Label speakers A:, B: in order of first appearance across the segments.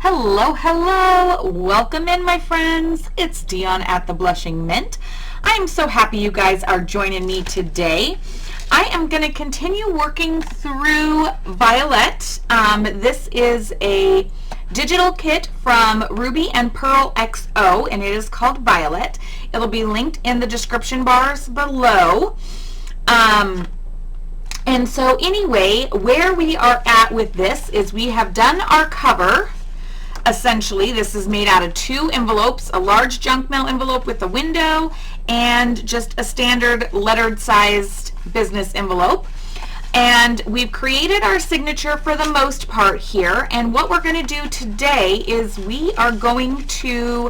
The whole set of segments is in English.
A: Hello, hello. Welcome in, my friends. It's Dion at the Blushing Mint. I'm so happy you guys are joining me today. I am going to continue working through Violette. This is a digital kit from Ruby and Pearl XO, and it is called Violette. It'll be linked in the description bars below. And so anyway, where we are at with this is we have done our cover. Essentially, this is made out of 2 envelopes, a large junk mail envelope with a window and just a standard lettered sized business envelope. And we've created our signature for the most part here. And what we're going to do today is we are going to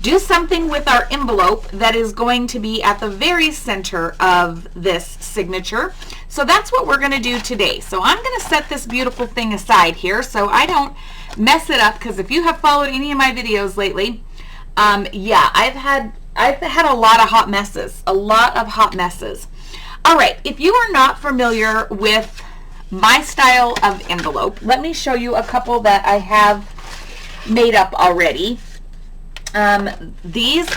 A: do something with our envelope that is going to be at the very center of this signature. So that's what we're going to do today. So I'm going to set this beautiful thing aside here so I don't mess it up, because if you have followed any of my videos lately, yeah, I've had a lot of hot messes, All right, if you are not familiar with my style of envelope, let me show you a couple that I have made up already. These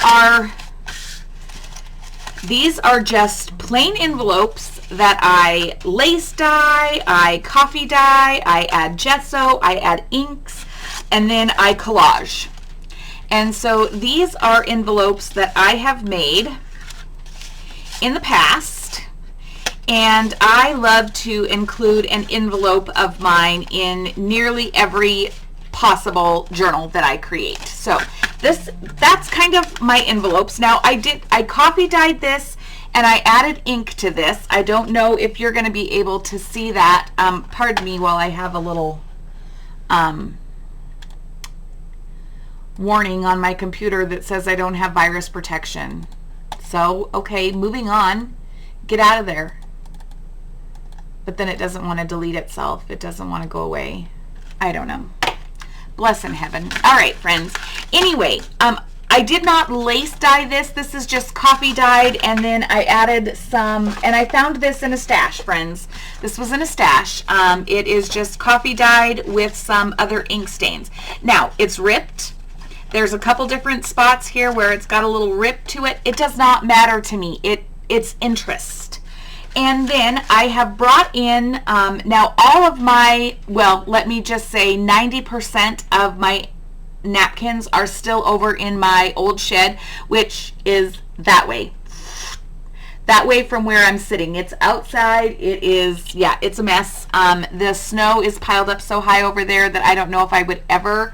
A: are just plain envelopes that I lace dye, I coffee dye, I add gesso, I add inks, and then I collage. And so these are envelopes that I have made in the past, and I love to include an envelope of mine in nearly every possible journal that I create. So that's kind of my envelopes. Now I coffee dyed this and I added ink to this. I don't know if you're going to be able to see that. Pardon me while I have a little warning on my computer that says I don't have virus protection. So, okay, moving on. Get out of there. But then it doesn't want to delete itself. It doesn't want to go away. I don't know. Bless in heaven. All right, friends. Anyway, I did not lace dye this. This is just coffee dyed, and then I added some, and I found this in a stash, friends. This was in a stash. It is just coffee dyed with some other ink stains. Now, it's ripped. There's a couple different spots here where it's got a little rip to it. It does not matter to me. It's interest. And then I have brought in, now all of my, well, let me just say 90% of my napkins are still over in my old shed, which is that way from where I'm sitting. It's outside. It is, yeah, it's a mess. The snow is piled up so high over there that I don't know if I would ever,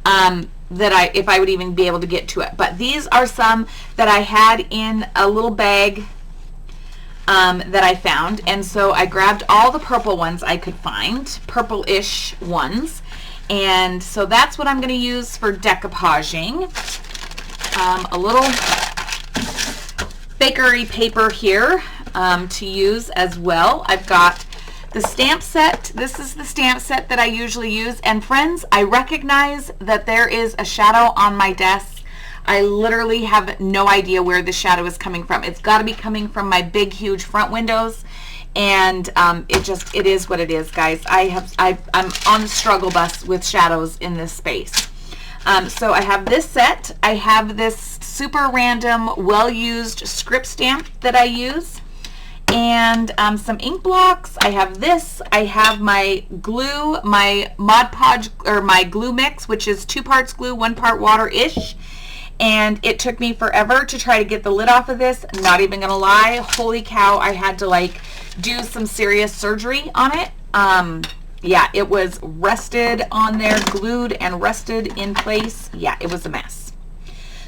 A: if I would even be able to get to it. But these are some that I had in a little bag that I found, and so I grabbed all the purple ones I could find, purple-ish ones, and so that's what I'm going to use for decoupaging. A little bakery paper here to use as well. I've got the stamp set. This is the stamp set that I usually use, and friends, I recognize that there is a shadow on my desk. I literally have no idea where the shadow is coming from. It's got to be coming from my big, huge front windows, and it is what it is, guys. I'm on the struggle bus with shadows in this space. So I have this set. I have this super random, well-used script stamp that I use, and some ink blocks. I have this. I have my glue, my Mod Podge, or my glue mix, which is 2 parts glue, 1 part water-ish. And it took me forever to try to get the lid off of this. Not even gonna lie, holy cow, I had to like do some serious surgery on it. Yeah, it was rested on there, glued and rested in place. Yeah, it was a mess.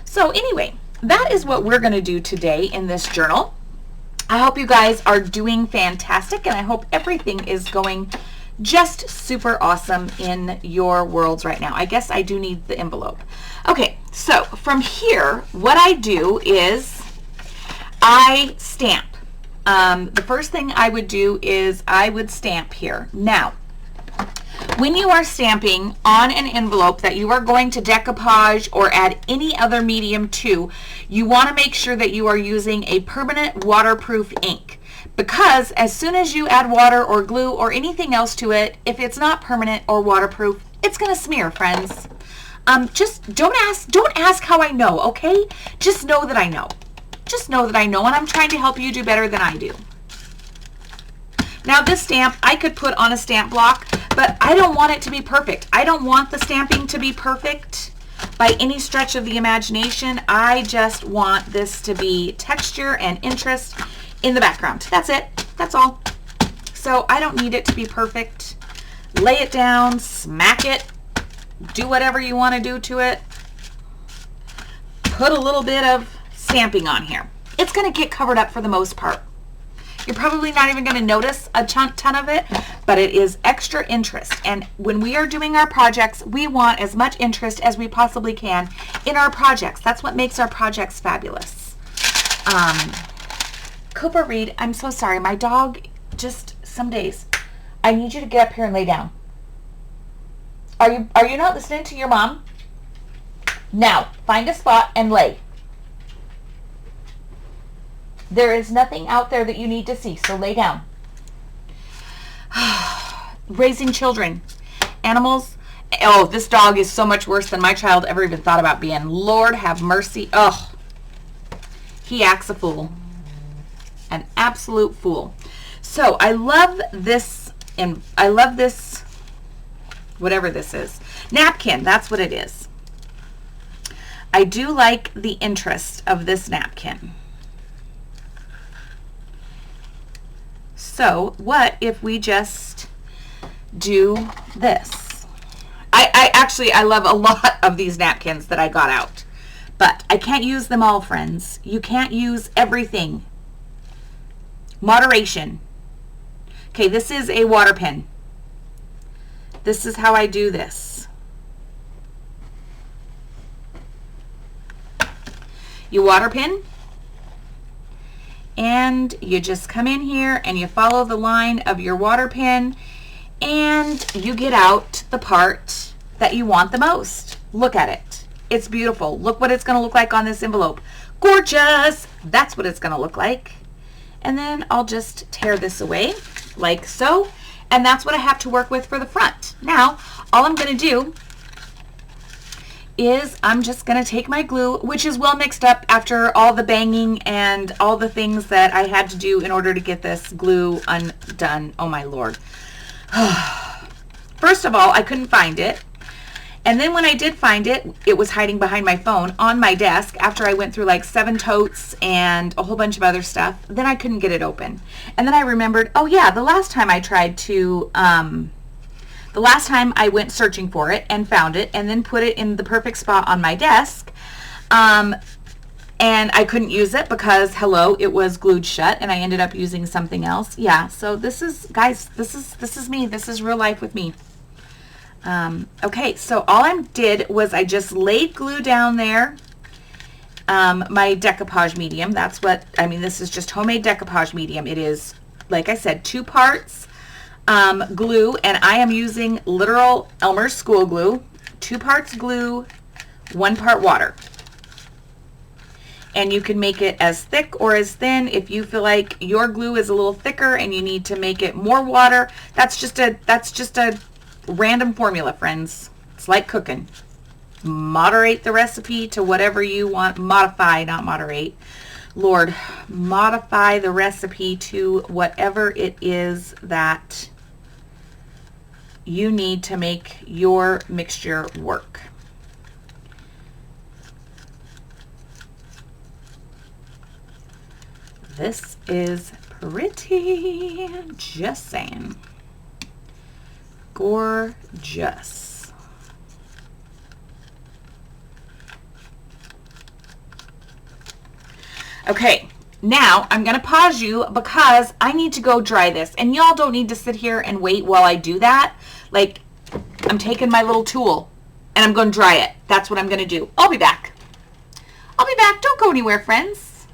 A: So anyway, that is what we're gonna do today in this journal. I hope you guys are doing fantastic, and I hope everything is going just super awesome in your worlds right now. I guess I do need the envelope. Okay, so from here, what I do is I stamp. The first thing I would do is I would stamp here. Now, when you are stamping on an envelope that you are going to decoupage or add any other medium to, you want to make sure that you are using a permanent waterproof ink. Because as soon as you add water or glue or anything else to it, if it's not permanent or waterproof, it's going to smear, friends. Just don't ask how I know, okay? Just know that I know. Just know that I know, and I'm trying to help you do better than I do. Now this stamp I could put on a stamp block, but I don't want it to be perfect. I don't want the stamping to be perfect by any stretch of the imagination. I just want this to be texture and interest in the background. That's it. That's all. So I don't need it to be perfect. Lay it down, smack it, do whatever you want to do to it. Put a little bit of stamping on here. It's going to get covered up for the most part. You're probably not even going to notice a ton of it, but it is extra interest. And when we are doing our projects, we want as much interest as we possibly can in our projects. That's what makes our projects fabulous. Cooper Reed, I'm so sorry. My dog, just some days. I need you to get up here and lay down. Are you not listening to your mom? Now, find a spot and lay. There is nothing out there that you need to see, so lay down. Raising children. Animals. Oh, this dog is so much worse than my child ever even thought about being. Lord have mercy. Oh, he acts a fool. An absolute fool. So I love this, and I love this, whatever this is. Napkin, that's what it is. I do like the interest of this napkin. So what if we just do this? I love a lot of these napkins that I got out, but I can't use them all, friends. You can't use everything. Moderation. Okay, this is a water pen. This is how I do this. You water pen, and you just come in here and you follow the line of your water pen, and you get out the part that you want the most. Look at it. It's beautiful. Look what it's going to look like on this envelope. Gorgeous. That's what it's going to look like. And then I'll just tear this away like so. And that's what I have to work with for the front. Now, all I'm going to do is I'm just going to take my glue, which is well mixed up after all the banging and all the things that I had to do in order to get this glue undone. Oh my Lord. First of all, I couldn't find it. And then when I did find it, it was hiding behind my phone on my desk after I went through like 7 totes and a whole bunch of other stuff. Then I couldn't get it open. And then I remembered, oh yeah, the last time I tried to, the last time I went searching for it and found it and then put it in the perfect spot on my desk, and I couldn't use it because, hello, it was glued shut, and I ended up using something else. Yeah, so this is, guys, this is me. This is real life with me. Okay, so all I did was I just laid glue down there, my decoupage medium. That's what, I mean, this is just homemade decoupage medium. It is, like I said, 2 parts glue, and I am using literal Elmer's school glue. 2 parts glue, 1 part water. And you can make it as thick or as thin if you feel like your glue is a little thicker and you need to make it more water. That's just a random formula, friends. It's like cooking. Moderate the recipe to whatever you want. Modify, not moderate. Lord, modify the recipe to whatever it is that you need to make your mixture work. This is pretty, just saying. Gorgeous. Okay, now I'm going to pause you because I need to go dry this, and y'all don't need to sit here and wait while I do that. Like, I'm taking my little tool and I'm going to dry it. That's what I'm going to do. I'll be back. I'll be back. Don't go anywhere, friends.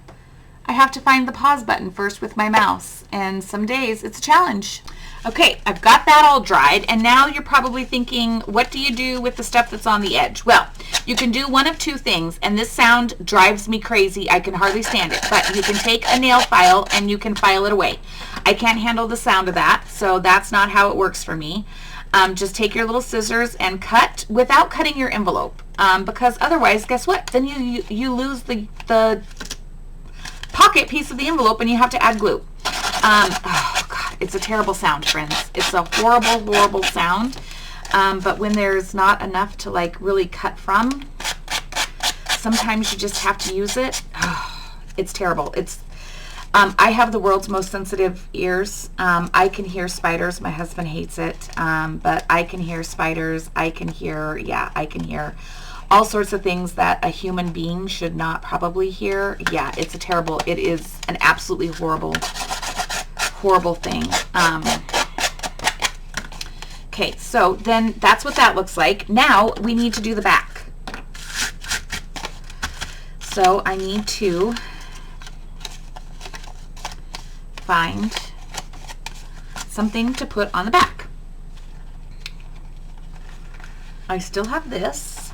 A: I have to find the pause button first with my mouse, and some days it's a challenge. Okay, I've got that all dried, and now you're probably thinking, what do you do with the stuff that's on the edge? Well, you can do one of 2 things, and this sound drives me crazy. I can hardly stand it, but you can take a nail file and you can file it away. I can't handle the sound of that, so that's not how it works for me. just take your little scissors and cut without cutting your envelope, because otherwise, guess what? Then you lose the pocket piece of the envelope and you have to add glue. Oh God, it's a terrible sound, friends. It's a horrible, horrible sound. But when there's not enough to like really cut from, sometimes you just have to use it. Oh, it's terrible. I have the world's most sensitive ears. I can hear spiders. My husband hates it, but I can hear spiders. I can hear all sorts of things that a human being should not probably hear. Yeah, it is an absolutely horrible, horrible thing. Okay, so then that's what that looks like. Now we need to do the back. So I need to find something to put on the back. I still have this.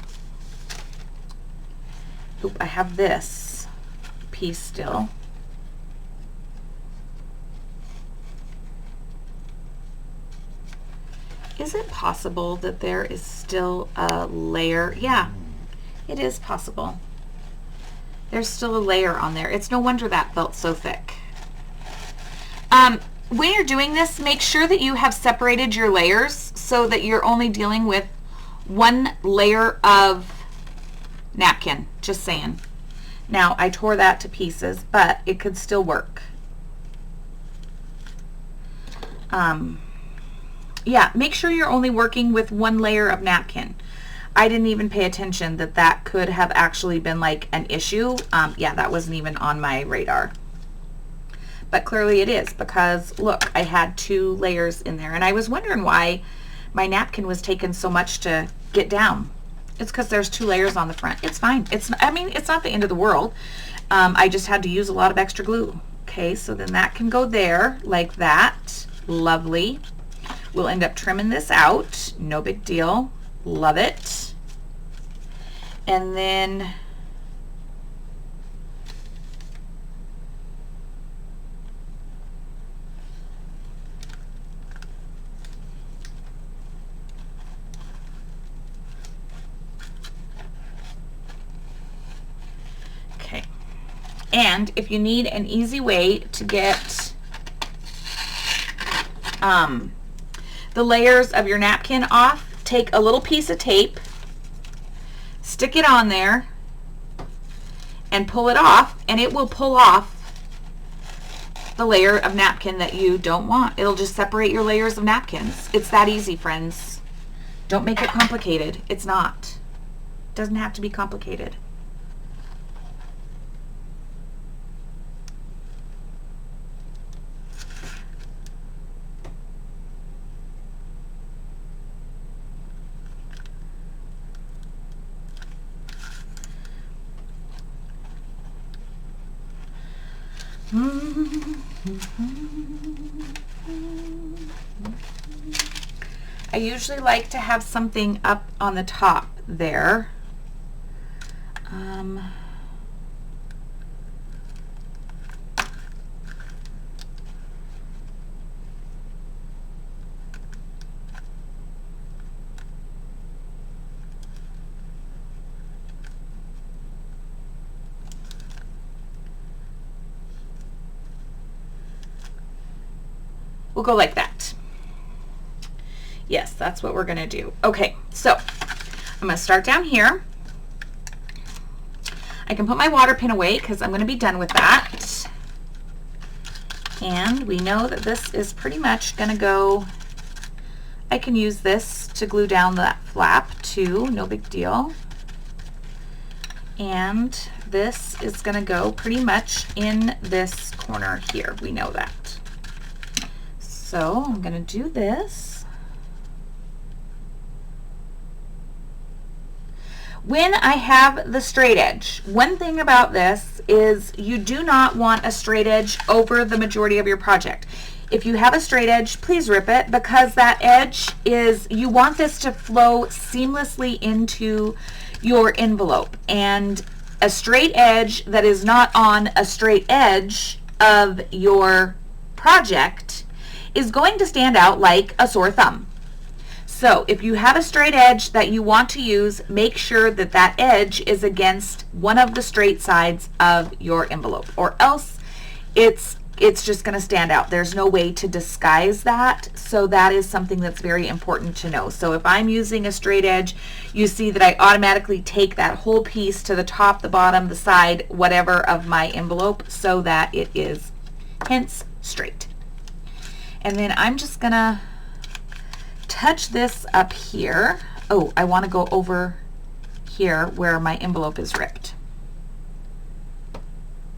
A: Oop, I have this piece still. Is it possible that there is still a layer? Yeah, it is possible. There's still a layer on there. It's no wonder that felt so thick. When you're doing this, make sure that you have separated your layers so that you're only dealing with one layer of napkin. Just saying. Now, I tore that to pieces, but it could still work. Yeah, make sure you're only working with one layer of napkin. I didn't even pay attention that that could have actually been like an issue. Yeah, that wasn't even on my radar. But clearly it is, because look, I had 2 layers in there, and I was wondering why my napkin was taking so much to get down. It's because there's 2 layers on the front. It's fine. I mean, it's not the end of the world. I just had to use a lot of extra glue. Okay, so then that can go there like that. Lovely. We'll end up trimming this out. No big deal. Love it. And then okay. And if you need an easy way to get the layers of your napkin off, take a little piece of tape, stick it on there, and pull it off, and it will pull off the layer of napkin that you don't want. It'll just separate your layers of napkins. It's that easy, friends. Don't make it complicated. It's not. It doesn't have to be complicated. I usually like to have something up on the top there. We'll go like that. Yes, that's what we're gonna do. Okay, so I'm gonna start down here. I can put my water pin away because I'm gonna be done with that. And we know that this is pretty much gonna go, I can use this to glue down that flap too, no big deal. And this is gonna go pretty much in this corner here, we know that. So I'm going to do this. When I have the straight edge, one thing about this is you do not want a straight edge over the majority of your project. If you have a straight edge, please rip it, because that edge is, you want this to flow seamlessly into your envelope. And a straight edge that is not on a straight edge of your project is going to stand out like a sore thumb. So if you have a straight edge that you want to use, make sure that that edge is against one of the straight sides of your envelope, or else it's just going to stand out. There's no way to disguise that. So that is something that's very important to know. So if I'm using a straight edge, you see that I automatically take that whole piece to the top, the bottom, the side, whatever of my envelope, so that it is hence straight. And then I'm just going to touch this up here. Oh, I want to go over here where my envelope is ripped.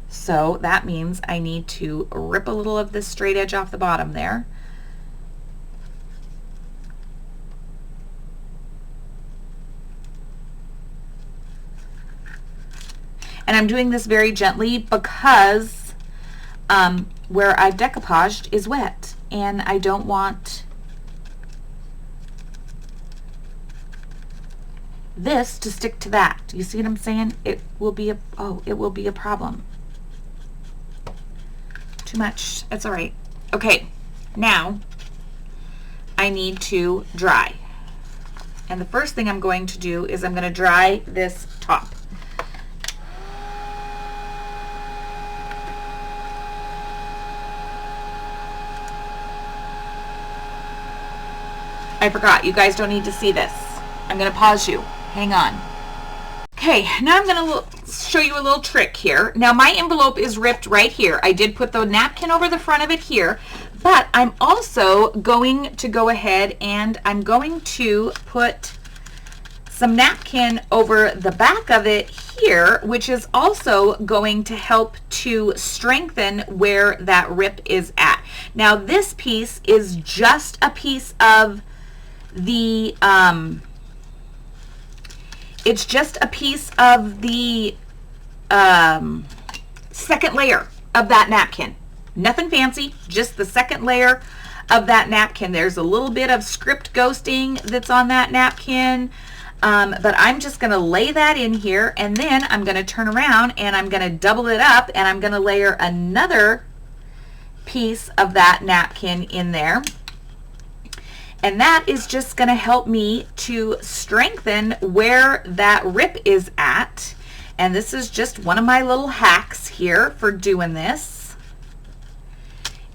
A: So that means I need to rip a little of this straight edge off the bottom there. And I'm doing this very gently because where I've decoupaged is wet, and I don't want this to stick to that. You see what I'm saying? It will be a problem. Too much. That's all right. Okay, now I need to dry. And the first thing I'm going to do is I'm going to dry this top. I forgot, you guys don't need to see this. I'm going to pause you. Hang on. Okay, now I'm going to show you a little trick here. Now my envelope is ripped right here. I did put the napkin over the front of it here, but I'm also going to go ahead and I'm going to put some napkin over the back of it here, which is also going to help to strengthen where that rip is at. Now this piece is just a piece of the it's just a piece of the second layer of that napkin. Nothing fancy, just the second layer of that napkin. There's a little bit of script ghosting that's on that napkin, but I'm just going to lay that in here, and then I'm going to turn around and I'm going to double it up, and I'm going to layer another piece of that napkin in there. And that is just going to help me to strengthen where that rip is at. And this is just one of my little hacks here for doing this.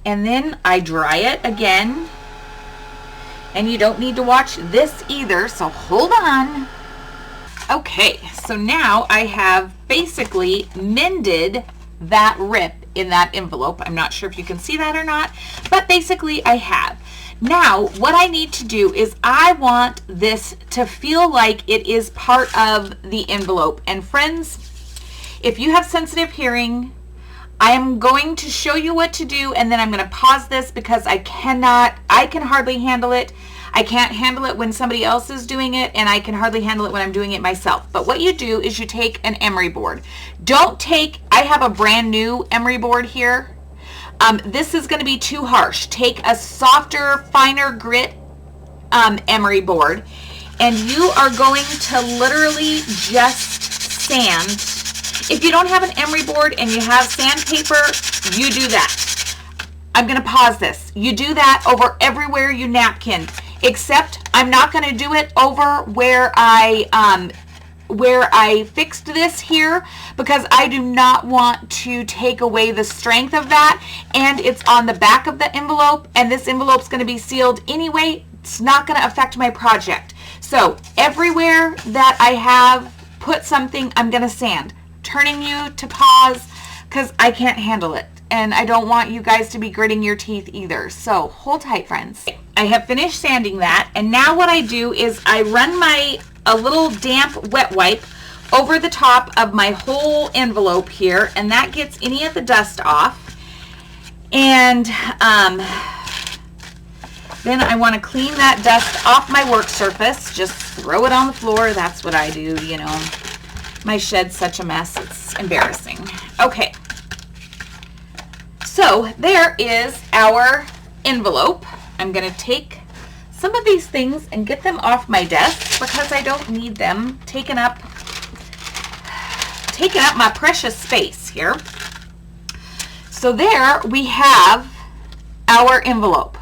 A: And then I dry it again. And you don't need to watch this either, so hold on. Okay, so now I have basically mended that rip in that envelope. I'm not sure if you can see that or not, but basically I have. Now, what I need to do is I want this to feel like it is part of the envelope. And friends, if you have sensitive hearing, I am going to show you what to do, and then I'm going to pause this because I can hardly handle it. I can't handle it when somebody else is doing it, and I can hardly handle it when I'm doing it myself. But what you do is you take an emery board. I have a brand new emery board here. This is going to be too harsh. Take a softer, finer grit emery board, and you are going to literally just sand. If you don't have an emery board and you have sandpaper, you do that. I'm going to pause this. You do that over everywhere you napkin, except I'm not going to do it over where I fixed this here, because I do not want to take away the strength of that, and it's on the back of the envelope, and this envelope's going to be sealed anyway. It's not going to affect my project. So everywhere that I have put something, I'm going to sand. Turning you to pause because I can't handle it, and I don't want you guys to be gritting your teeth either. So hold tight, friends. I have finished sanding that, and now what I do is I run a little damp wet wipe over the top of my whole envelope here, and that gets any of the dust off. And then I want to clean that dust off my work surface. Just throw it on the floor. That's what I do, you know. My shed's such a mess, it's embarrassing. Okay, so there is our envelope. I'm going to take some of these things and get them off my desk because I don't need them taking up my precious space here. So there we have our envelope.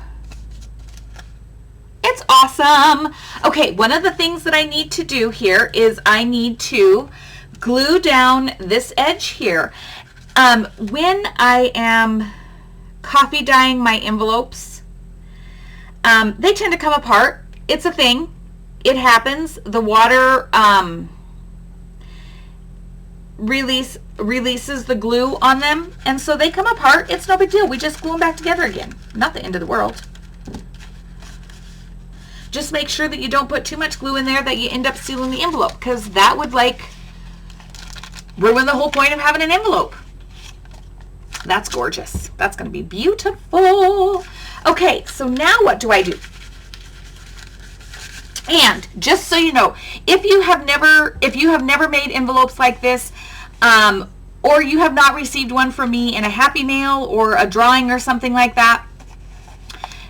A: It's awesome. Okay, one of the things that I need to do here is I need to glue down this edge here. When I am coffee dyeing my envelopes, they tend to come apart. It's a thing. It happens. The water releases the glue on them, and so they come apart. It's no big deal. We just glue them back together again. Not the end of the world. Just make sure that you don't put too much glue in there that you end up sealing the envelope, because that would like ruin the whole point of having an envelope. That's gorgeous. That's going to be beautiful. Okay, so now what do I do? And just so you know, if you have never made envelopes like this, or you have not received one from me in a Happy Mail or a drawing or something like that,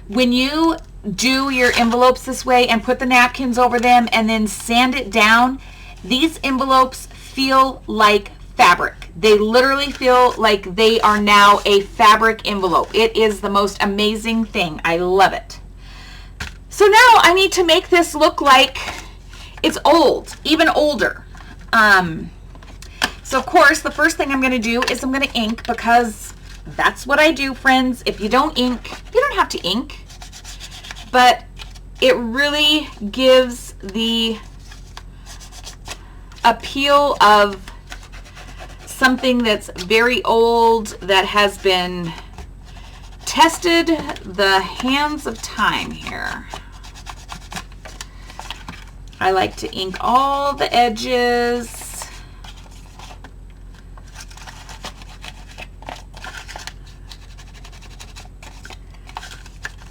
A: when you do your envelopes this way and put the napkins over them and then sand it down, these envelopes feel like fabric. They literally feel like they are now a fabric envelope. It is the most amazing thing. I love it. So now I need to make this look like it's old, even older. So of course, the first thing I'm going to do is I'm going to ink, because that's what I do, friends. If you don't ink, you don't have to ink, but it really gives the appeal of something that's very old, that has been tested the hands of time here. I like to ink all the edges.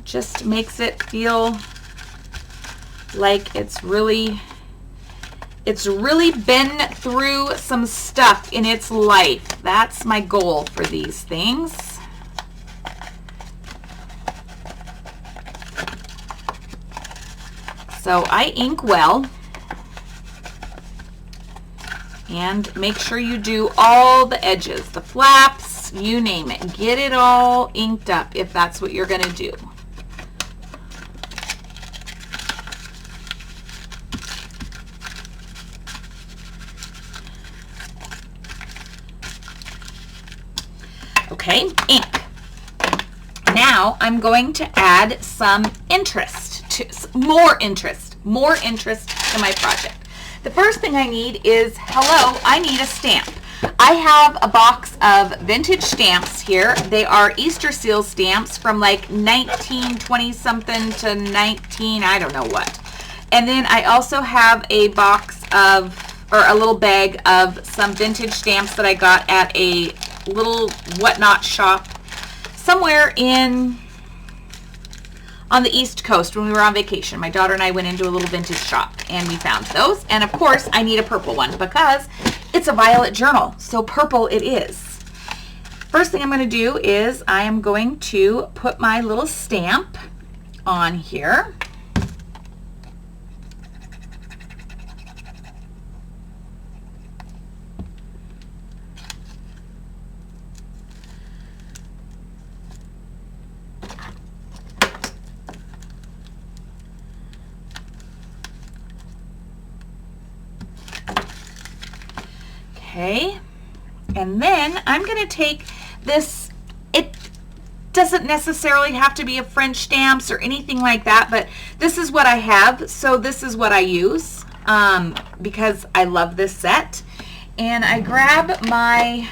A: Just makes it feel like it's really been through some stuff in its life. That's my goal for these things. So I ink well, and make sure you do all the edges, the flaps, you name it. Get it all inked up if that's what you're going to do. Okay, ink. Now I'm going to add some more interest to my project. The first thing I need is, I need a stamp. I have a box of vintage stamps here. They are Easter seal stamps from like 1920 something to 19, I don't know what. And then I also have a box of, or a little bag of some vintage stamps that I got at a little whatnot shop somewhere on the East Coast when we were on vacation. My daughter and I went into a little vintage shop and we found those. And of course I need a purple one because it's a violet journal, so purple it is. First thing I'm going to do is I am going to put my little stamp on here. Okay, and then I'm going to take this, it doesn't necessarily have to be a French stamps or anything like that, but this is what I have, so this is what I use because I love this set. And I grab my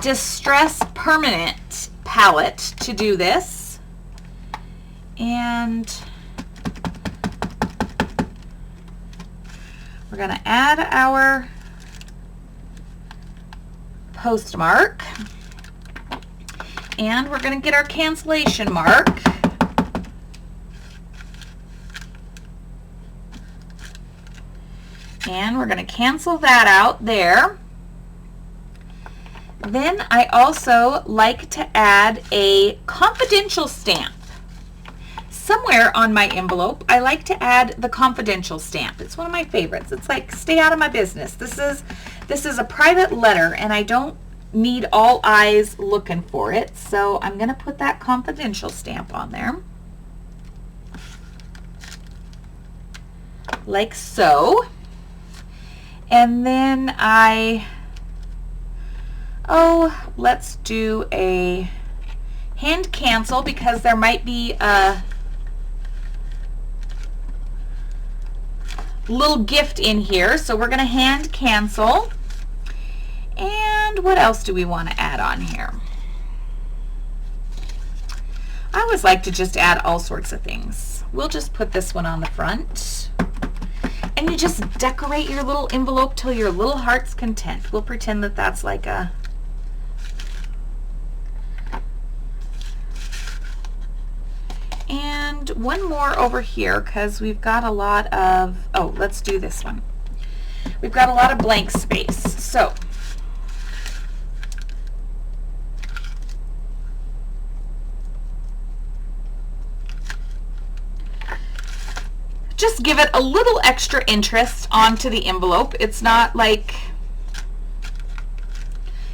A: Distress Permanent palette to do this, and we're going to add our postmark, and we're going to get our cancellation mark, and we're going to cancel that out there. Then I also like to add a confidential stamp. Somewhere on my envelope, I like to add the confidential stamp. It's one of my favorites. It's like, stay out of my business. This is a private letter, and I don't need all eyes looking for it, so I'm going to put that confidential stamp on there. like so. And then let's do a hand cancel because there might be a little gift in here. So we're going to hand cancel. And what else do we want to add on here? I always like to just add all sorts of things. We'll just put this one on the front. And you just decorate your little envelope till your little heart's content. We'll pretend that that's like a... And one more over here because we've got a lot of... Oh, let's do this one. We've got a lot of blank space. So... just give it a little extra interest onto the envelope. It's not like,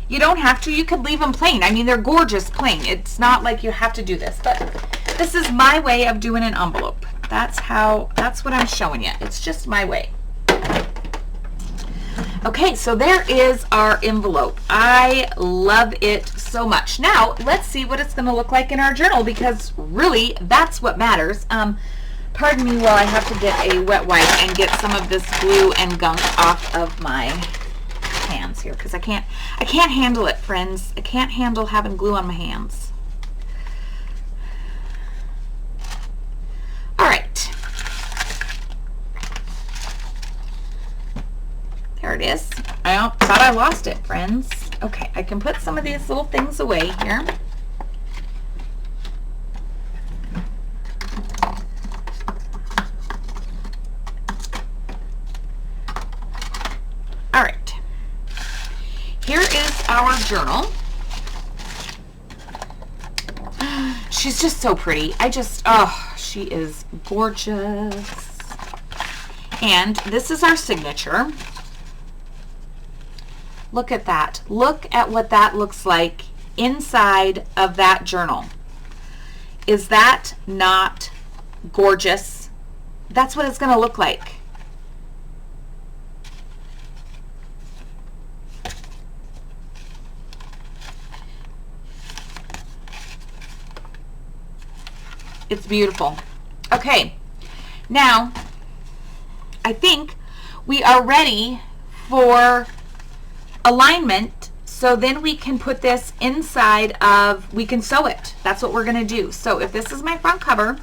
A: you don't have to, you could leave them plain. I mean, they're gorgeous plain. It's not like you have to do this, but this is my way of doing an envelope. That's what I'm showing you. It's just my way. Okay, so there is our envelope. I love it so much. Now, let's see what it's gonna look like in our journal because really, that's what matters. Pardon me while I have to get a wet wipe and get some of this glue and gunk off of my hands here because I can't handle it, friends. I can't handle having glue on my hands. All right. There it is. I thought I lost it, friends. Okay, I can put some of these little things away here. All right, here is our journal. She's just so pretty. She is gorgeous. And this is our signature. Look at that. Look at what that looks like inside of that journal. Is that not gorgeous? That's what it's going to look like. It's beautiful. Okay, now I think we are ready for alignment, so then we can put this inside of, we can sew it. That's what we're going to do. So if this is my front cover,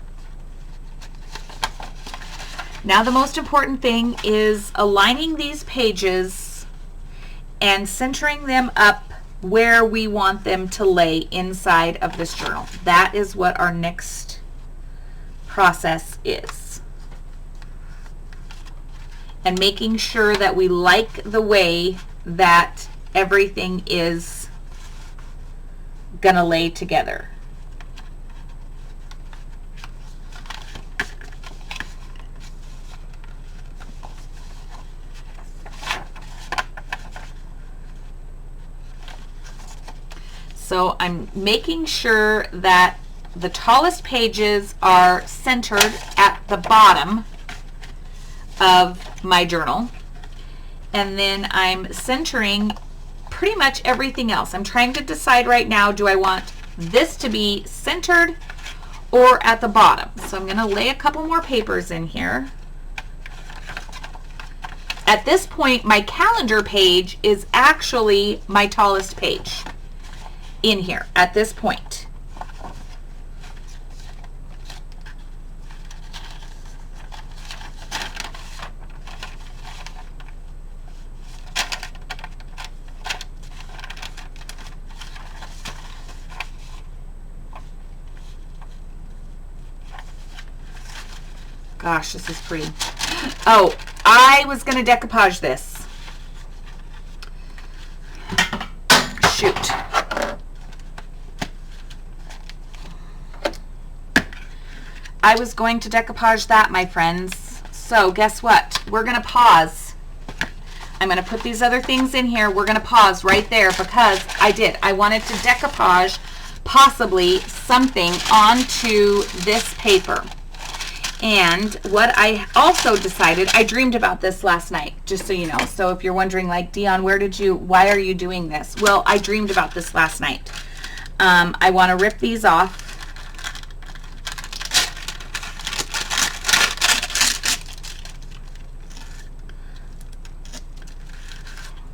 A: now the most important thing is aligning these pages and centering them up where we want them to lay inside of this journal. That is what our next process is. And making sure that we like the way that everything is gonna lay together. So I'm making sure that the tallest pages are centered at the bottom of my journal. And then I'm centering pretty much everything else. I'm trying to decide right now, do I want this to be centered or at the bottom? So I'm going to lay a couple more papers in here. At this point, my calendar page is actually my tallest page in here at this point. Gosh, this is pretty. Oh, I was going to decoupage this. Shoot. I was going to decoupage that, my friends. So guess what? We're going to pause. I'm going to put these other things in here. We're going to pause right there because I wanted to decoupage possibly something onto this paper. And what I also decided, I dreamed about this last night, just so you know. So if you're wondering, like, Dion, why are you doing this? Well, I dreamed about this last night. I want to rip these off.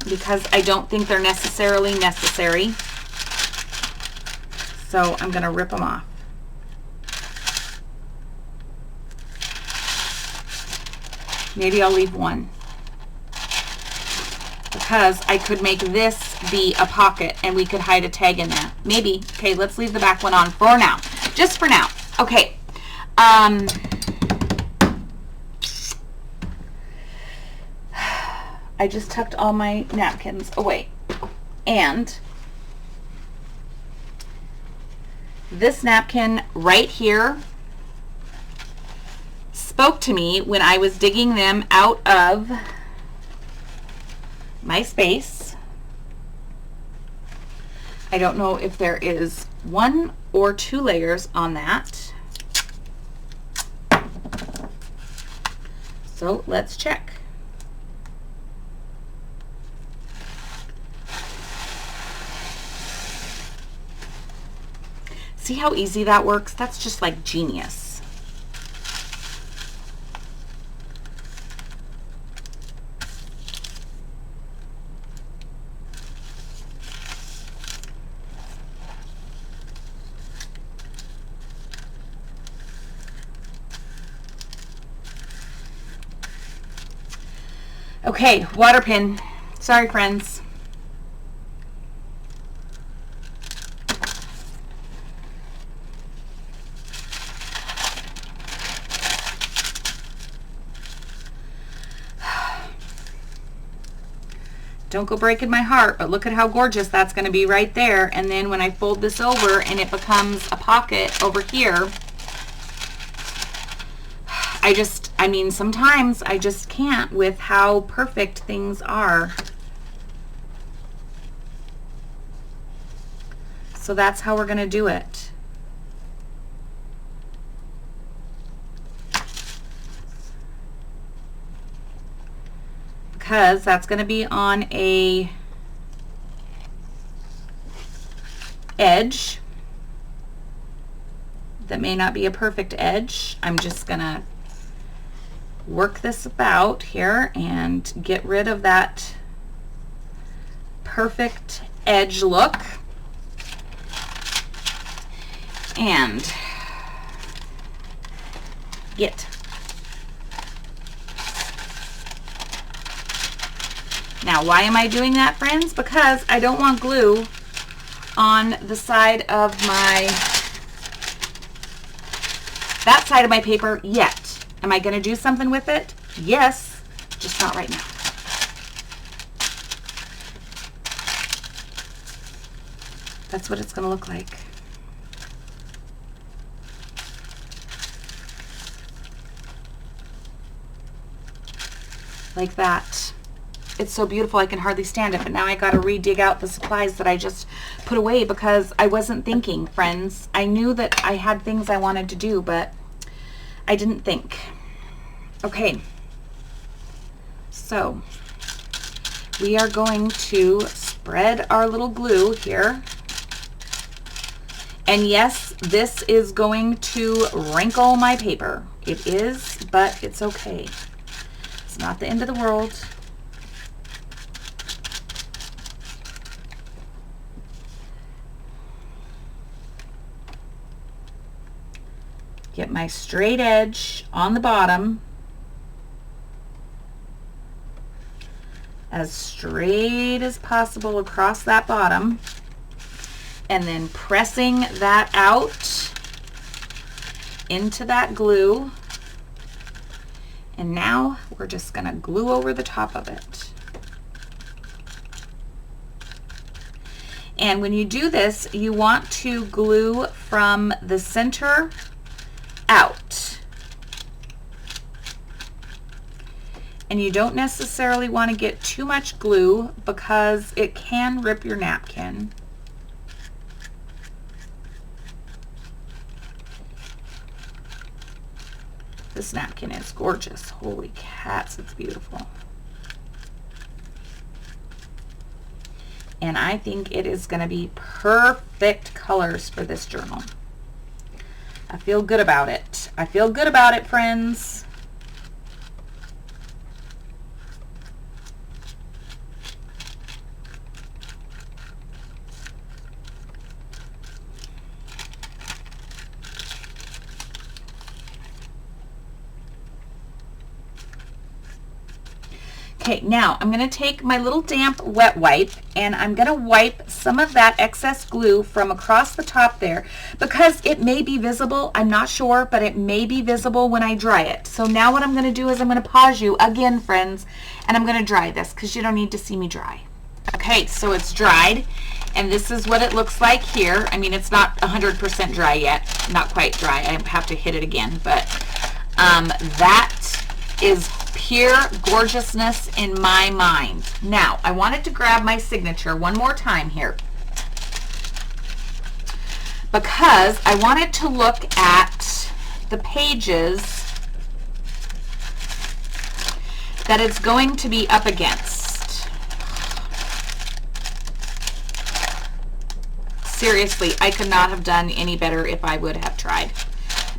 A: Because I don't think they're necessarily necessary. So I'm going to rip them off. Maybe I'll leave one. Because I could make this be a pocket and we could hide a tag in there. Maybe. Okay, let's leave the back one on for now. Just for now. Okay. I just tucked all my napkins away. And this napkin right here spoke to me when I was digging them out of my space. I don't know if there is 1 or 2 layers on that. So let's check. See how easy that works? That's just like genius. Okay, water pin. Sorry, friends. Don't go breaking my heart, but look at how gorgeous that's going to be right there. And then when I fold this over and it becomes a pocket over here, I mean, sometimes I just can't with how perfect things are. So that's how we're going to do it. Because that's going to be on a edge that may not be a perfect edge. I'm just going to work this about here and get rid of that perfect edge look. And get. Now, why am I doing that, friends? Because I don't want glue on the side of that side of my paper yet. Am I going to do something with it? Yes, just not right now. That's what it's going to look like. Like that. It's so beautiful I can hardly stand it, but now I got to re-dig out the supplies that I just put away because I wasn't thinking, friends. I knew that I had things I wanted to do, but I didn't think. Okay, so we are going to spread our little glue here. And yes, this is going to wrinkle my paper. It is, but it's okay. It's not the end of the world. Get my straight edge on the bottom, as straight as possible across that bottom, and then pressing that out into that glue. And now we're just going to glue over the top of it. And when you do this, you want to glue from the center out. And you don't necessarily want to get too much glue because it can rip your napkin. This napkin is gorgeous. Holy cats, it's beautiful. And I think it is going to be perfect colors for this journal. I feel good about it. I feel good about it, friends. Okay, now I'm going to take my little damp wet wipe and I'm going to wipe some of that excess glue from across the top there because it may be visible. I'm not sure, but it may be visible when I dry it. So now what I'm going to do is I'm going to pause you again, friends, and I'm going to dry this because you don't need to see me dry. Okay, so it's dried and this is what it looks like here. I mean, it's not 100% dry yet, not quite dry. I have to hit it again, but that is pure gorgeousness in my mind. Now, I wanted to grab my signature one more time here because I wanted to look at the pages that it's going to be up against. Seriously, I could not have done any better if I would have tried,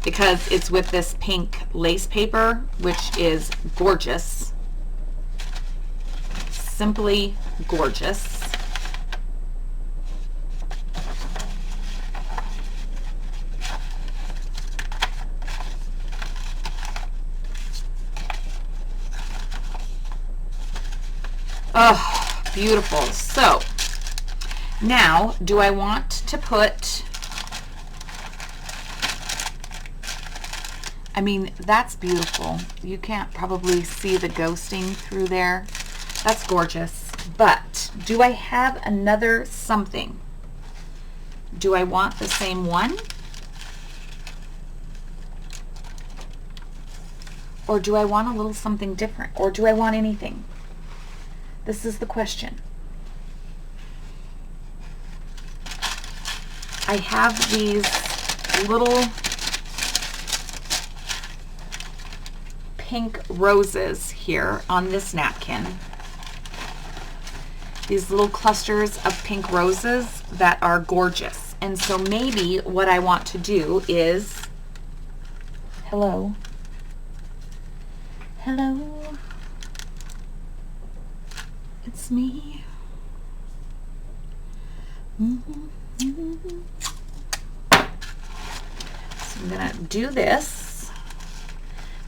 A: because it's with this pink lace paper, which is gorgeous. Simply gorgeous. Oh, beautiful. So now, do I want to put, I mean, that's beautiful. You can't probably see the ghosting through there. That's gorgeous. But do I have another something? Do I want the same one? Or do I want a little something different? Or do I want anything? This is the question. I have these little pink roses here on this napkin. These little clusters of pink roses that are gorgeous. And so maybe what I want to do is, hello, it's me. So I'm gonna do this.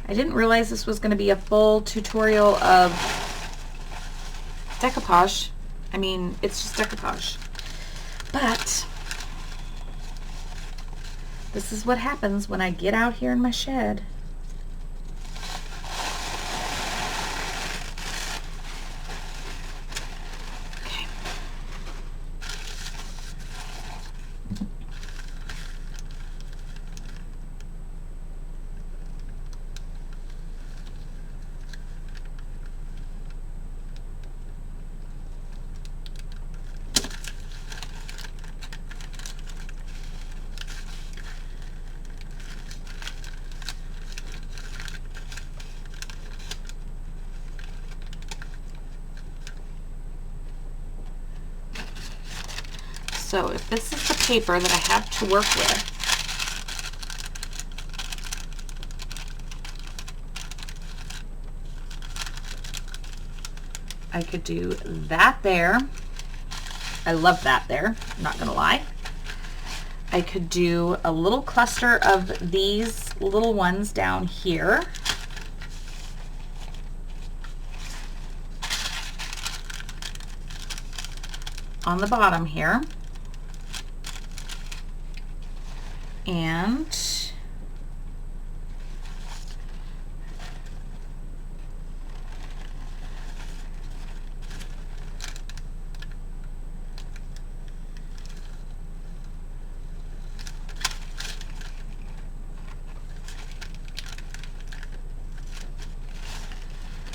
A: I didn't realize this was going to be a full tutorial of decoupage. I mean, it's just decoupage. But this is what happens when I get out here in my shed. Okay. So if this is the paper that I have to work with, I could do that there. I love that there, I'm not gonna lie. I could do a little cluster of these little ones down here. On the bottom here. And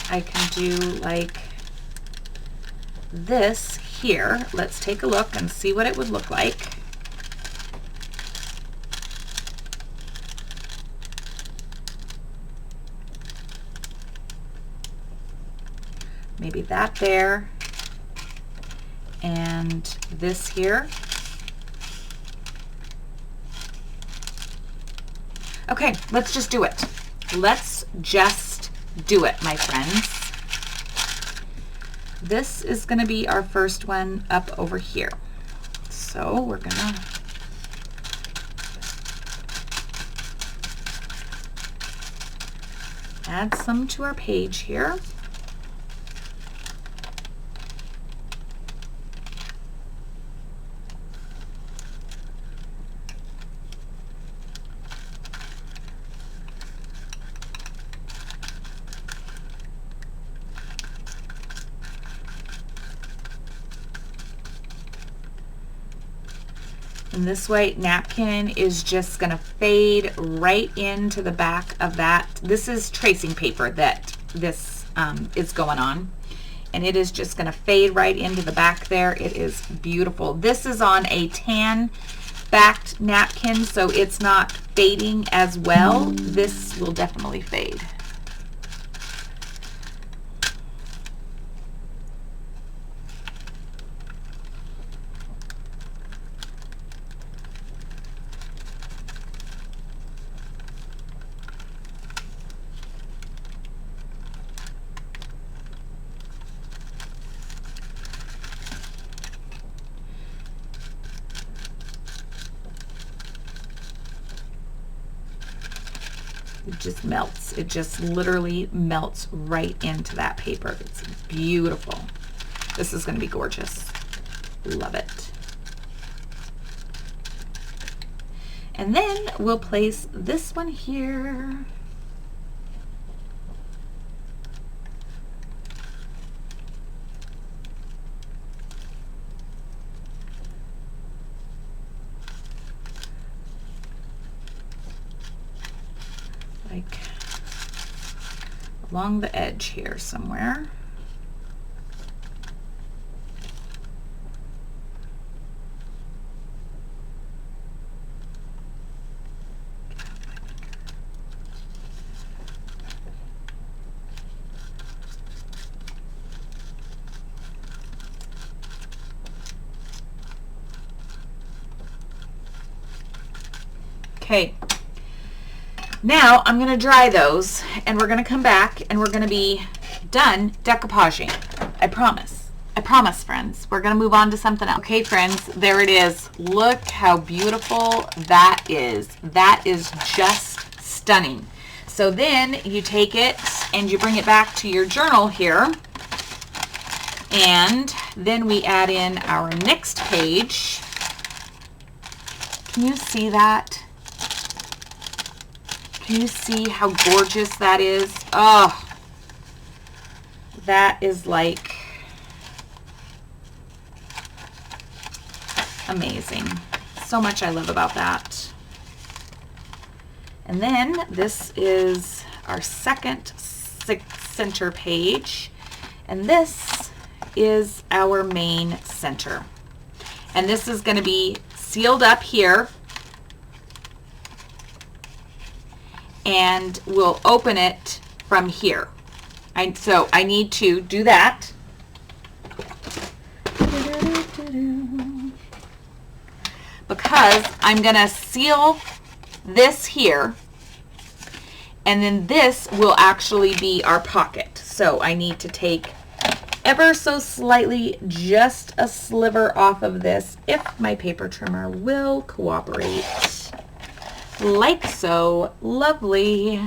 A: I can do like this here. Let's take a look and see what it would look like. maybe that there, and this here. Okay, let's just do it. Let's just do it, my friends. This is going to be our first one up over here. So we're going to add some to our page here. And this white napkin is just going to fade right into the back of that. This is tracing paper that this is going on. And it is just going to fade right into the back there. It is beautiful. This is on a tan backed napkin, so it's not fading as well. This will definitely fade. It just melts. It just literally melts right into that paper. It's beautiful. This is going to be gorgeous. Love it. And then we'll place this one here. Like along the edge here somewhere. Okay. Now I'm going to dry those, and we're going to come back and we're going to be done decoupaging. I promise. I promise, friends. We're going to move on to something else. Okay, friends, there it is. Look how beautiful that is. That is just stunning. So then you take it and you bring it back to your journal here, and then we add in our next page. Can you see that? Can you see how gorgeous that is? Oh, that is like amazing. So much I love about that. And then this is our second center page, and this is our main center. And this is going to be sealed up here, and we'll open it from here. So I need to do that. Because I'm going to seal this here, and then this will actually be our pocket. So I need to take ever so slightly, just a sliver off of this, if my paper trimmer will cooperate. Like so. Lovely.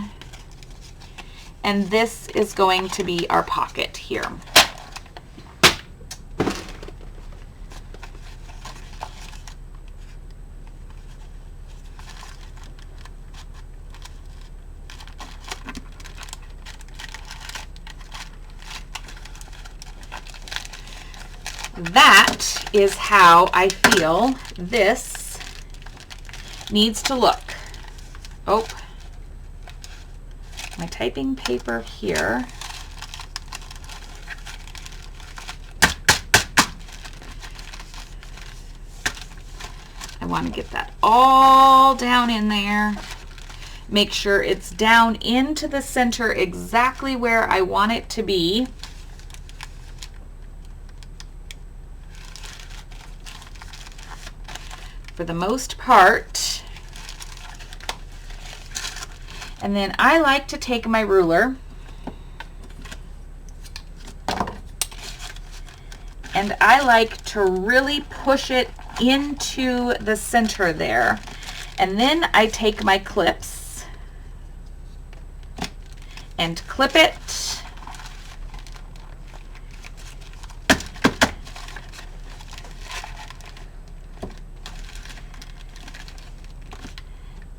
A: And this is going to be our pocket here. That is how I feel this needs to look. Oh, my typing paper here. I want to get that all down in there. Make sure it's down into the center exactly where I want it to be. for the most part. And then I like to take my ruler and I like to really push it into the center there. And then I take my clips and clip it.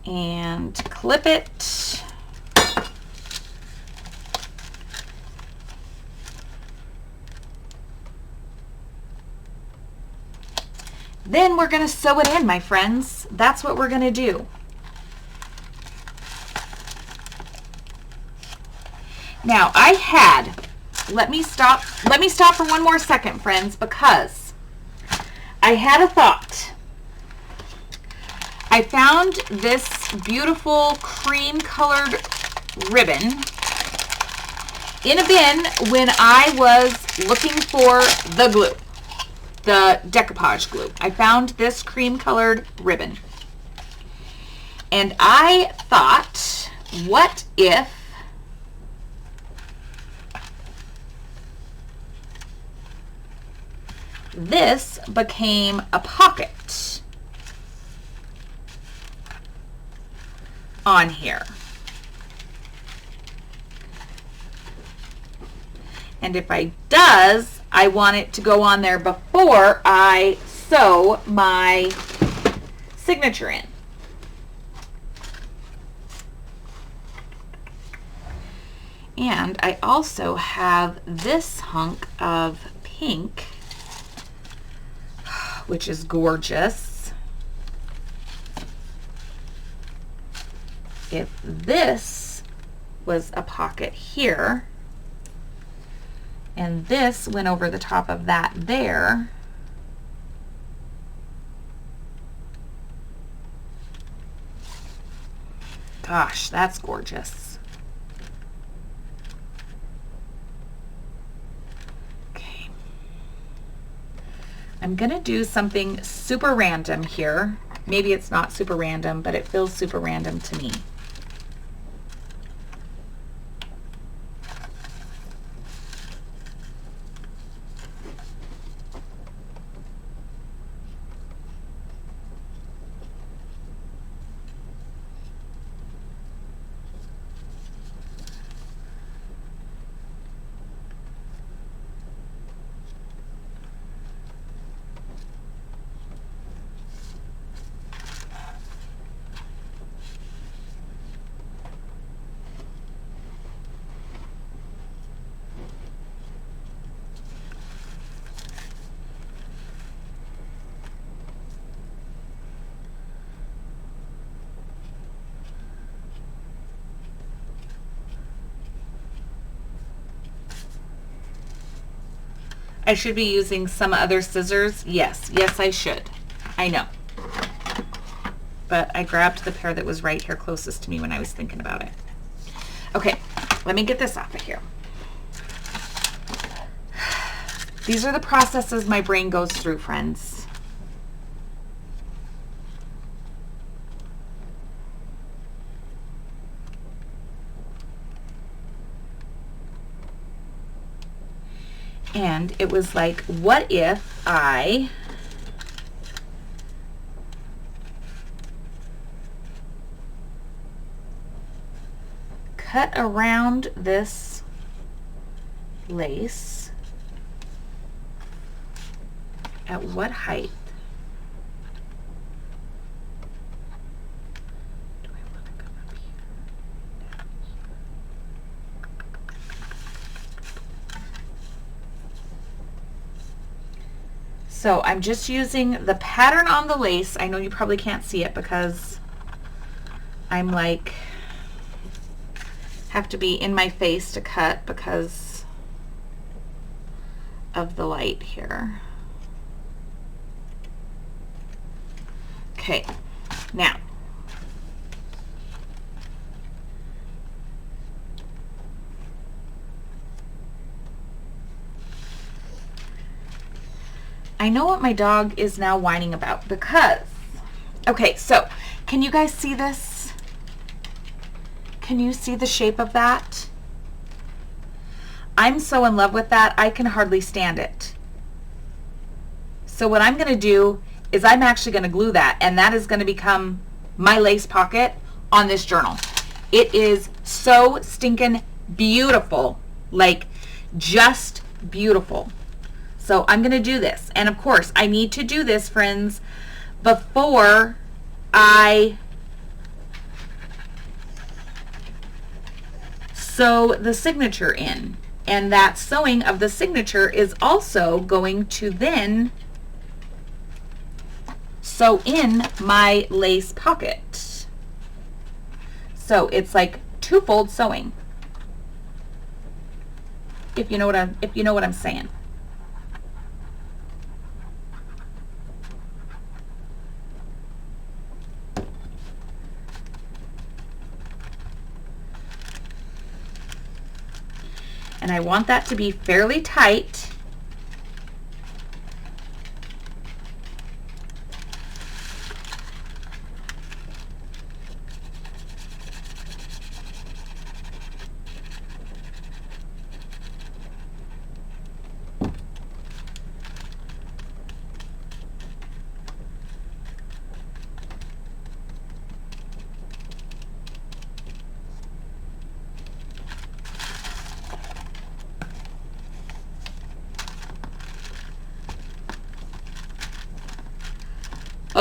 A: And clip it. Then we're going to sew it in, my friends. That's what we're going to do. Now, let me stop for one more second, friends, because I had a thought. I found this beautiful cream colored ribbon in a bin when I was looking for the glue, the decoupage glue. I found this cream colored ribbon. And I thought, what if this became a pocket on here? And if I does, I want it to go on there before I sew my signature in. And I also have this hunk of pink, which is gorgeous. If this was a pocket here, and this went over the top of that there, gosh, that's gorgeous. Okay. I'm gonna do something super random here. Maybe it's not super random, but it feels super random to me. I should be using some other scissors. Yes, I should. I know. But I grabbed the pair that was right here closest to me when I was thinking about it. Okay, let me get this off of here. These are the processes my brain goes through, friends. And it was like, what if I cut around this lace at what height? Do I want to come up here? So I'm just using the pattern on the lace. I know you probably can't see it because I'm like, have to be in my face to cut because of the light here. Okay, now I know what my dog is now whining about because Okay, so can you guys see this? Can you see the shape of that? I'm so in love with that, I can hardly stand it. So what I'm going to do is I'm actually going to glue that, and that is going to become my lace pocket on this journal. It is so stinking beautiful, like just beautiful. So I'm going to do this, and of course I need to do this, friends, before I sew the signature in. And that sewing of the signature is also going to then sew in my lace pocket. So it's like two-fold sewing. If you know what I'm saying. And I want that to be fairly tight.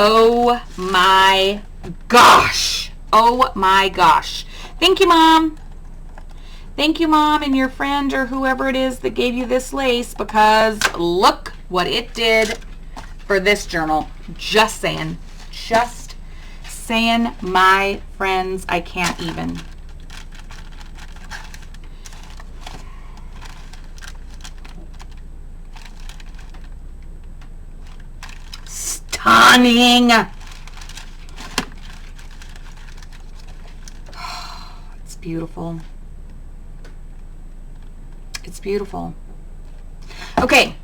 A: Oh my gosh. Oh my gosh. Thank you, Mom. Thank you, Mom, and your friend or whoever it is that gave you this lace, because look what it did for this journal. Just saying. Just saying, my friends, I can't even. Stunning. It's beautiful. It's beautiful. Okay,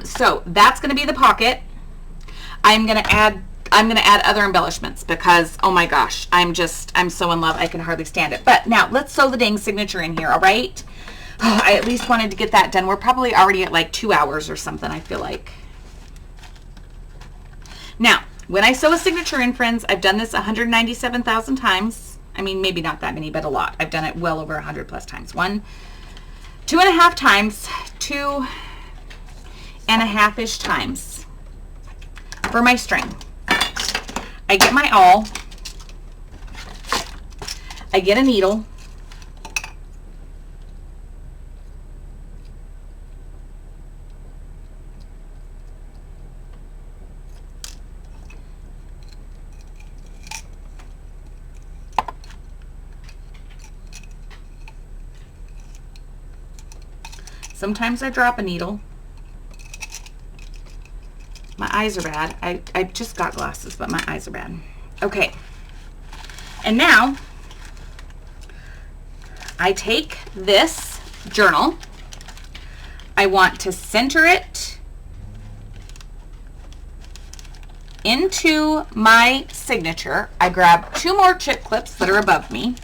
A: so that's going to be the pocket. I'm going to add other embellishments because, oh my gosh, I'm so in love, I can hardly stand it. But now let's sew the dang signature in here, all right? Oh, I at least wanted to get that done. We're probably already at like 2 hours or something, I feel like. Now, when I sew a signature in, friends, I've done this 197,000 times. I mean, maybe not that many, but a lot. I've done it well over 100 plus times. 2.5 times, 2.5-ish times for my string. I get my awl. I get a needle. Sometimes I drop a needle. My eyes are bad. I just got glasses, but my eyes are bad. Okay. And now I take this journal. I want to center it into my signature. I grab 2 more chip clips that are above me.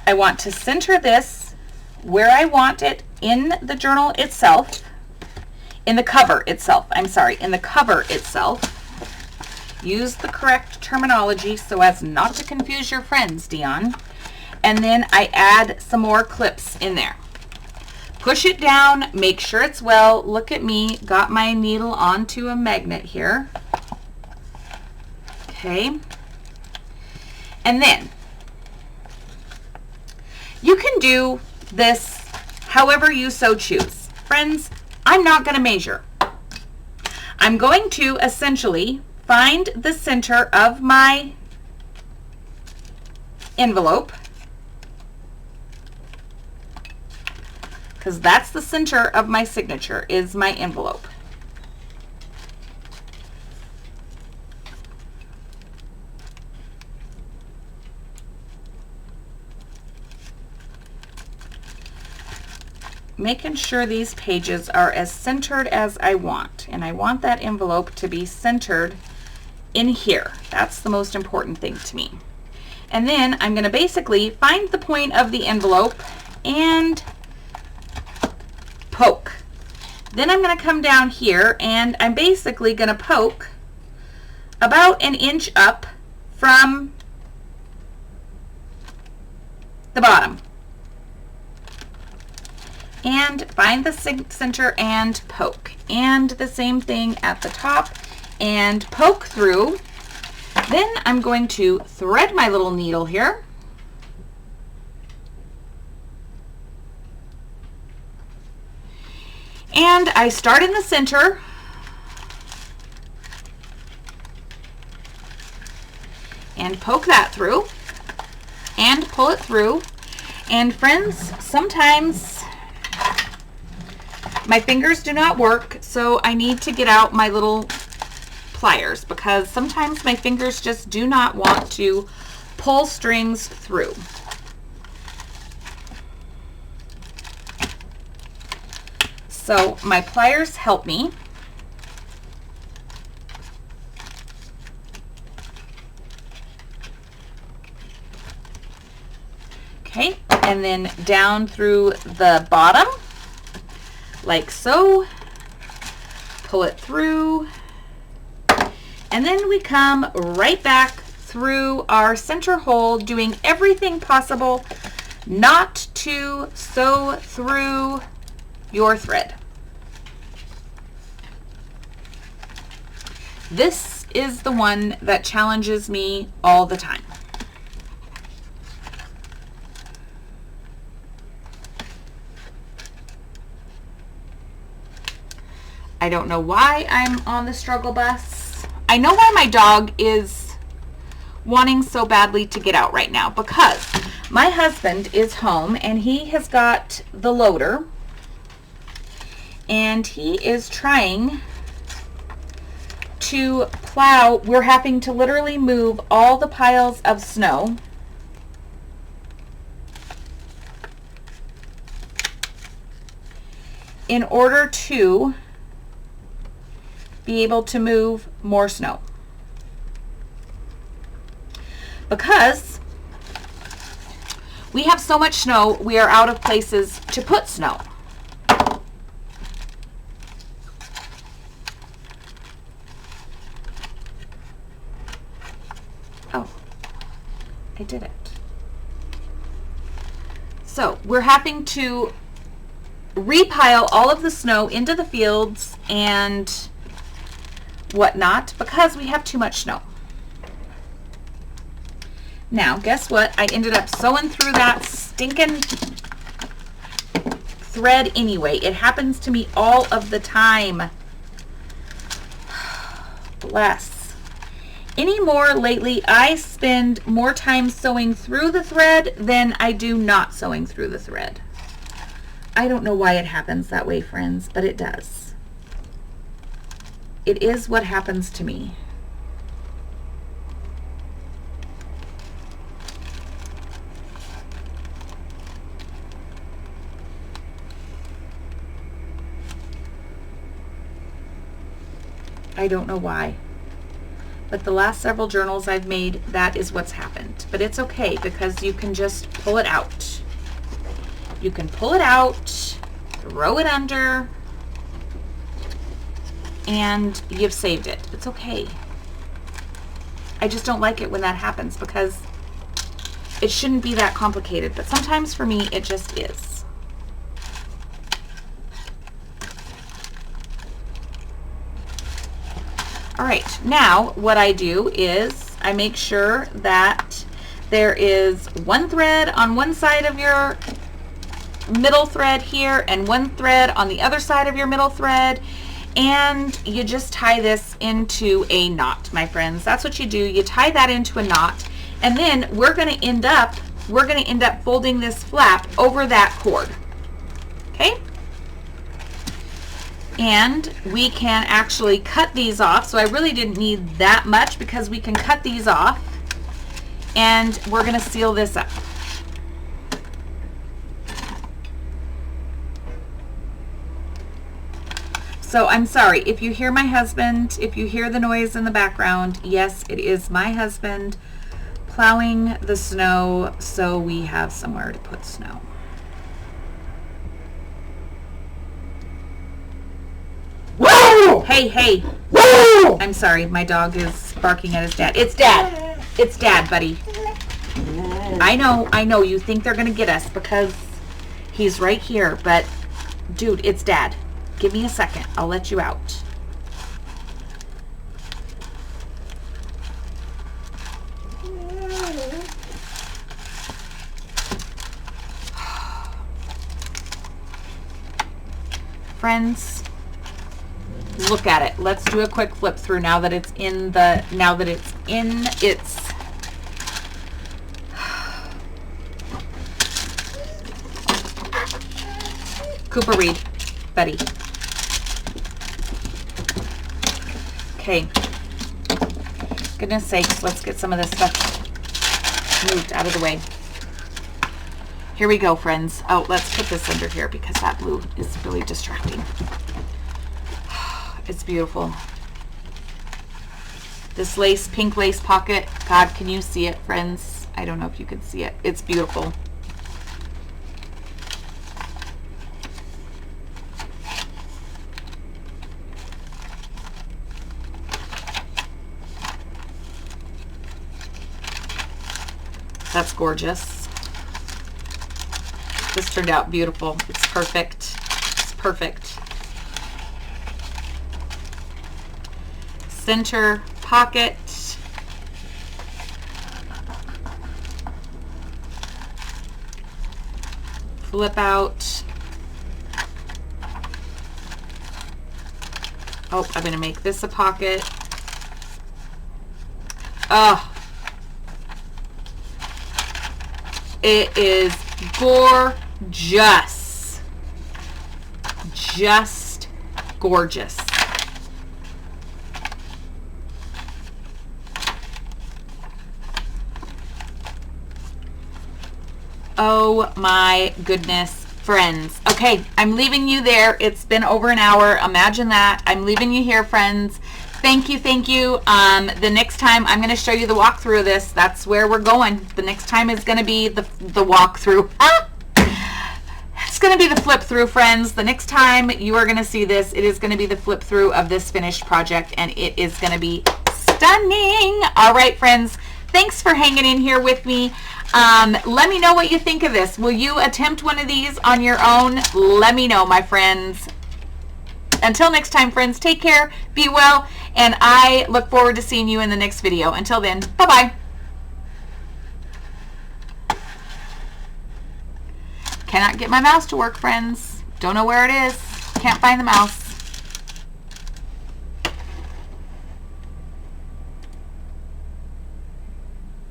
A: I want to center this where I want it in the journal itself, in the cover itself, I'm sorry, in the cover itself. Use the correct terminology so as not to confuse your friends, Dion. And then I add some more clips in there. Push it down, make sure it's well. Look at me, got my needle onto a magnet here. Okay. And then you can do this however you so choose. Friends, I'm not going to measure. I'm going to essentially find the center of my envelope, because that's the center of my signature, is my envelope. Making sure these pages are as centered as I want, and I want that envelope to be centered in here. That's the most important thing to me. And then I'm going to basically find the point of the envelope and poke. Then I'm going to come down here and I'm basically going to poke about an inch up from the bottom. And find the center and poke. And the same thing at the top and poke through. Then I'm going to thread my little needle here. And I start in the center. And poke that through. And pull it through. And friends, sometimes my fingers do not work, so I need to get out my little pliers because sometimes my fingers just do not want to pull strings through. So my pliers help me. Okay, and then down through the bottom, like so. Pull it through. And then we come right back through our center hole, doing everything possible not to sew through your thread. This is the one that challenges me all the time. I don't know why I'm on the struggle bus. I know why my dog is wanting so badly to get out right now, because my husband is home and he has got the loader and he is trying to plow. We're having to literally move all the piles of snow in order to be able to move more snow, because we have so much snow, we are out of places to put snow. Oh, I did it. So we're having to repile all of the snow into the fields and whatnot because we have too much snow. Now, guess what? I ended up sewing through that stinking thread anyway. It happens to me all of the time. Bless. Anymore lately, I spend more time sewing through the thread than I do not sewing through the thread. I don't know why it happens that way, friends, but it does. It is what happens to me. I don't know why. But the last several journals I've made, that is what's happened. But it's okay because you can just pull it out. You can pull it out, throw it under, and you've saved it. It's okay. I just don't like it when that happens because it shouldn't be that complicated, but sometimes for me it just is. All right, now what I do is I make sure that there is one thread on one side of your middle thread here and one thread on the other side of your middle thread, and you just tie this into a knot, my friends. That's what you do. You tie that into a knot, and then we're going to end up folding this flap over that cord. Okay? And we can actually cut these off. So I really didn't need that much because we can cut these off, and we're going to seal this up. So I'm sorry if you hear my husband, if you hear the noise in the background. Yes, it is my husband plowing the snow so we have somewhere to put snow.
B: Whoa!
A: Hey, hey.
B: Whoa!
A: I'm sorry, my dog is barking at his dad. It's Dad. It's Dad, buddy. I know. You think they're going to get us because he's right here, but dude, it's Dad. Give me a second. I'll let you out. Friends, look at it. Let's do a quick flip through now that it's in its Cooper Reed, Betty. Okay. Goodness sakes, let's get some of this stuff moved out of the way. Here we go, friends. Oh, let's put this under here because that blue is really distracting. It's beautiful. This lace, pink lace pocket. God, can you see it, friends? I don't know if you can see it. It's beautiful. That's gorgeous. This turned out beautiful. It's perfect. It's perfect. Center pocket. Flip out. Oh, I'm going to make this a pocket. Oh. It is gorgeous. Just gorgeous. Oh my goodness, friends. Okay, I'm leaving you there. It's been over an hour. Imagine that. I'm leaving you here, friends. Thank you, thank you. The next time I'm going to show you the walkthrough of this. That's where we're going. The next time is going to be the walkthrough. It's going to be the flip through, friends. The next time you are going to see this, it is going to be the flip through of this finished project, and it is going to be stunning. All right, friends. Thanks for hanging in here with me. Let me know what you think of this. Will you attempt one of these on your own? Let me know, my friends. Until next time, friends, take care, be well, and I look forward to seeing you in the next video. Until then, bye-bye. Cannot get my mouse to work, friends. Don't know where it is. Can't find the mouse.